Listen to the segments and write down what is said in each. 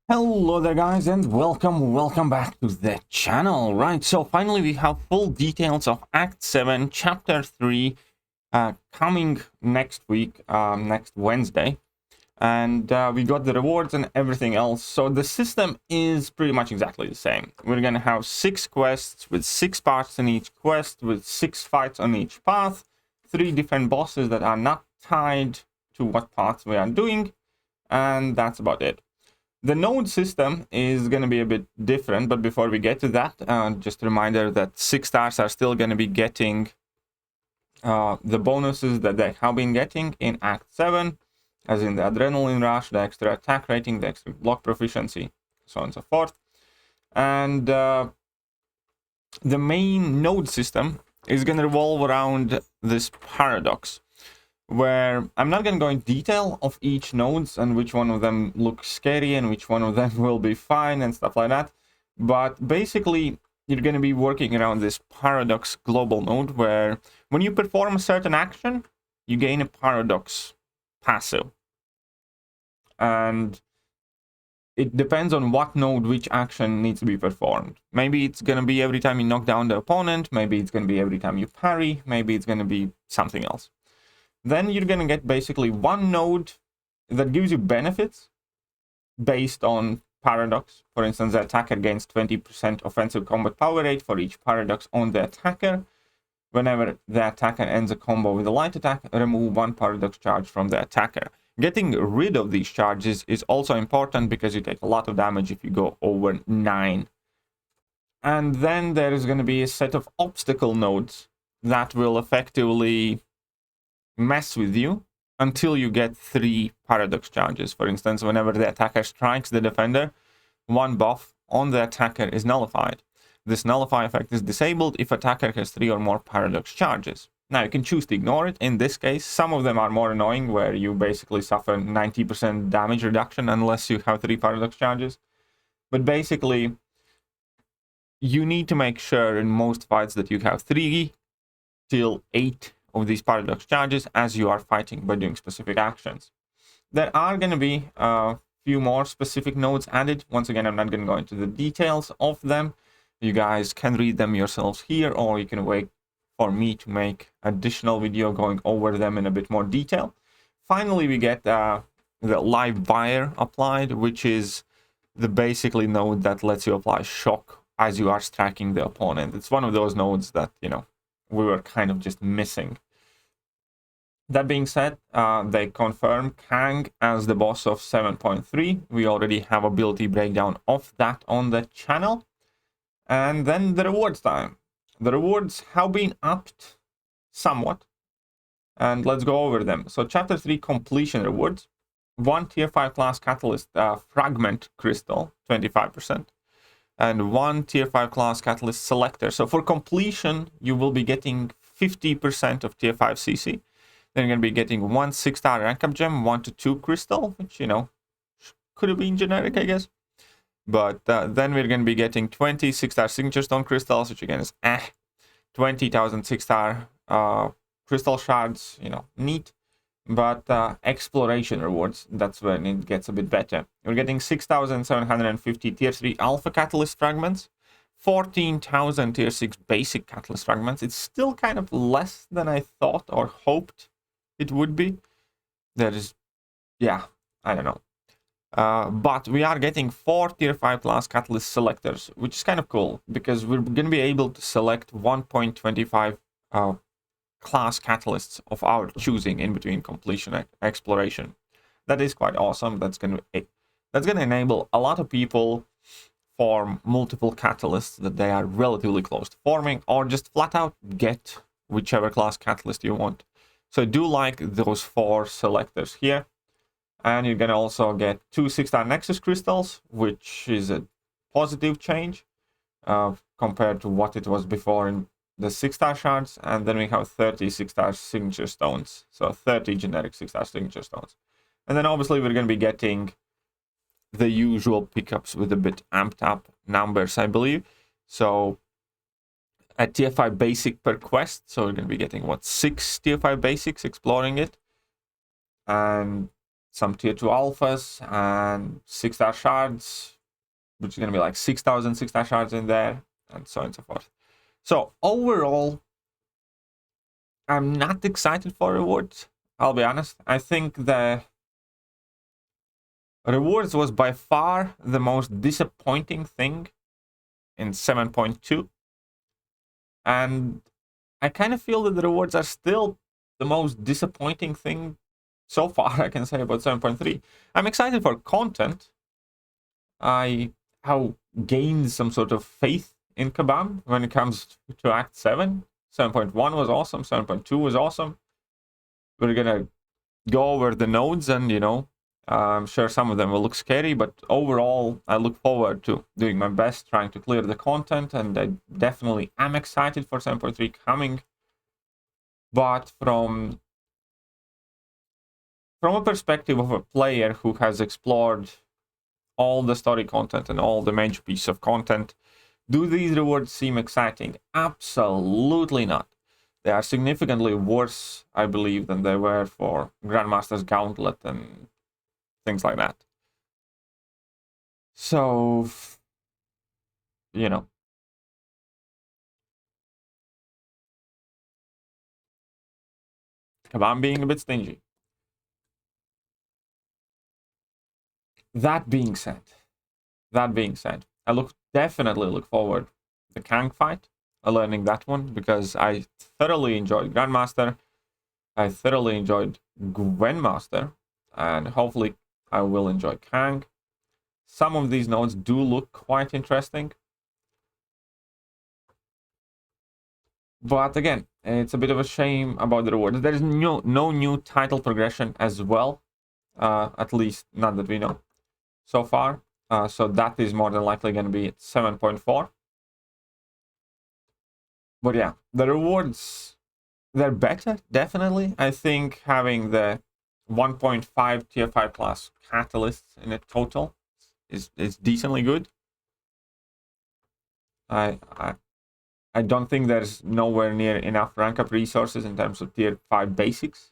Hello there guys, and welcome back to the channel. Right, so finally we have full details of Act 7 Chapter 3 coming next week, next Wednesday, and we got the rewards and everything else. So the system is pretty much exactly the same. We're gonna have 6 quests with 6 parts in each quest, with 6 fights on each path, 3 different bosses that are not tied to what paths we are doing, and that's about it. The node system is going to be a bit different, but before we get to that, just a reminder that 6 stars are still going to be getting the bonuses that they have been getting in Act 7, as in the Adrenaline Rush, the extra attack rating, the extra block proficiency, so on and so forth. And the main node system is going to revolve around this paradox, where I'm not going to go in detail of each nodes and which one of them looks scary and which one of them will be fine and stuff like that. But basically, you're going to be working around this paradox global node, where when you perform a certain action, you gain a paradox passive. And it depends on what node which action needs to be performed. Maybe it's going to be every time you knock down the opponent, maybe it's going to be every time you parry, maybe it's going to be something else. Then you're going to get basically one node that gives you benefits based on paradox. For instance, the attacker gains 20% offensive combat power rate for each paradox on the attacker. Whenever the attacker ends a combo with a light attack, remove 1 paradox charge from the attacker. Getting rid of these charges is also important because you take a lot of damage if you go over 9. And then there is going to be a set of obstacle nodes that will effectively mess with you until you get 3 paradox charges. For instance, whenever the attacker strikes the defender, 1 buff on the attacker is nullified. This nullify effect is disabled if attacker has 3 or more paradox charges. Now you can choose to ignore it. In this case, some of them are more annoying, where you basically suffer 90% damage reduction unless you have 3 paradox charges. But basically, you need to make sure in most fights that you have 3 till 8 of these paradox charges as you are fighting by doing specific actions. There are going to be a few more specific nodes added. Once again, I'm not going to go into the details of them. You guys can read them yourselves here, or you can wait for me to make additional video going over them in a bit more detail. Finally, we get the live wire applied, which is the basically node that lets you apply shock as you are striking the opponent. It's one of those nodes that, you know, we were kind of just missing. That being said, they confirm Kang as the boss of 7.3. We already have ability breakdown of that on the channel. And then the rewards time. The rewards have been upped somewhat, and let's go over them. So Chapter 3 completion rewards. 1 Tier 5 class Catalyst Fragment Crystal, 25. And 1 Tier 5 class Catalyst Selector. So for completion, you will be getting 50% of Tier 5 CC. Then you're going to be getting 1 6-star rank up gem, 1 to 2 crystal, which, you know, could have been generic, I guess. But then we're going to be getting 20 6-star signature stone crystals, which again is 20,000 6-star crystal shards, you know, neat. But exploration rewards, that's when it gets a bit better. We're getting 6,750 tier 3 alpha catalyst fragments, 14,000 tier 6 basic catalyst fragments. It's still kind of less than I thought or hoped it would be. There is, yeah, I don't know. But we are getting 4 tier 5 class catalyst selectors, which is kind of cool, because we're going to be able to select 1.25 class catalysts of our choosing in between completion and exploration. That is quite awesome. That's going to enable a lot of people form multiple catalysts that they are relatively close to forming, or just flat out get whichever class catalyst you want. So I do like those 4 selectors here. And you're going to also get 2 6-star Nexus crystals, which is a positive change compared to what it was before in the 6-star shards. And then we have 30 6-star signature stones. So 30 generic 6-star signature stones. And then obviously we're going to be getting the usual pickups with a bit amped up numbers, I believe. So a tier 5 basic per quest. So we're going to be getting, what, 6 tier 5 basics exploring it. And some tier 2 alphas, and 6-star shards, which is going to be like 6,000 6-star shards in there, and so on and so forth. So overall, I'm not excited for rewards, I'll be honest. I think the rewards was by far the most disappointing thing in 7.2. And I kind of feel that the rewards are still the most disappointing thing so far I can say about 7.3. I'm excited for content. I have gained some sort of faith in Kabam when it comes to Act 7. 7.1 was awesome. 7.2 was awesome. We're gonna go over the nodes, and I'm sure some of them will look scary, but overall I look forward to doing my best trying to clear the content, and I definitely am excited for 7.3 coming. But from a perspective of a player who has explored all the story content and all the major piece of content, do these rewards seem exciting? Absolutely not. They are significantly worse, I believe, than they were for Grandmaster's Gauntlet and things like that. So, Kabam being a bit stingy. That being said, I definitely look forward to the Kang fight, learning that one, because I thoroughly enjoyed Grandmaster, I thoroughly enjoyed Gwenmaster, and hopefully I will enjoy Kang. Some of these nodes do look quite interesting, but again, it's a bit of a shame about the rewards. There is no new title progression as well, at least not that we know so far. So that is more than likely going to be 7.4. But yeah, the rewards, they're better, definitely. I think having the 1.5 tier 5 class catalysts in a total is decently good. I don't think there's nowhere near enough rank up resources in terms of tier 5 basics.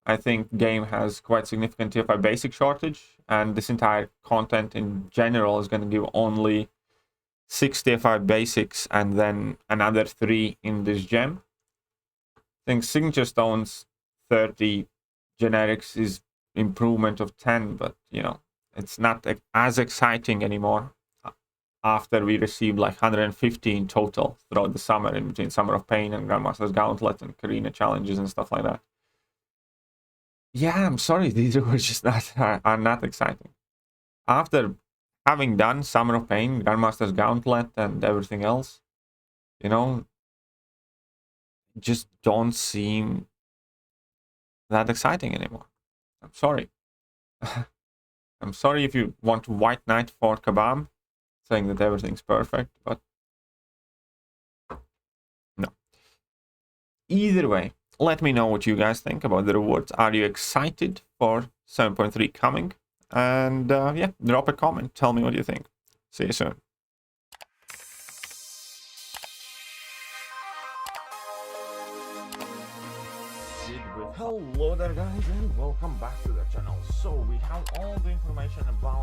I think game has quite significant tier 5 basic shortage, and this entire content in general is going to give only 6 tier 5 basics and then another 3 in this gem. I think signature stones 30, generics is improvement of 10, but it's not as exciting anymore after we received like 150 in total throughout the summer, in between Summer of Pain and Grandmaster's Gauntlet and Karina challenges and stuff like that. Yeah, I'm sorry, these are just are not exciting. After having done Summer of Pain, Grandmaster's Gauntlet, and everything else, just don't seem that exciting anymore. I'm sorry. I'm sorry if you want to White Knight for Kabam, saying that everything's perfect, but no. Either way, let me know what you guys think about the rewards. Are you excited for 7.3 coming? And yeah, drop a comment. Tell me what you think. See you soon. Hello there guys, and welcome back to the channel. So we have all the information about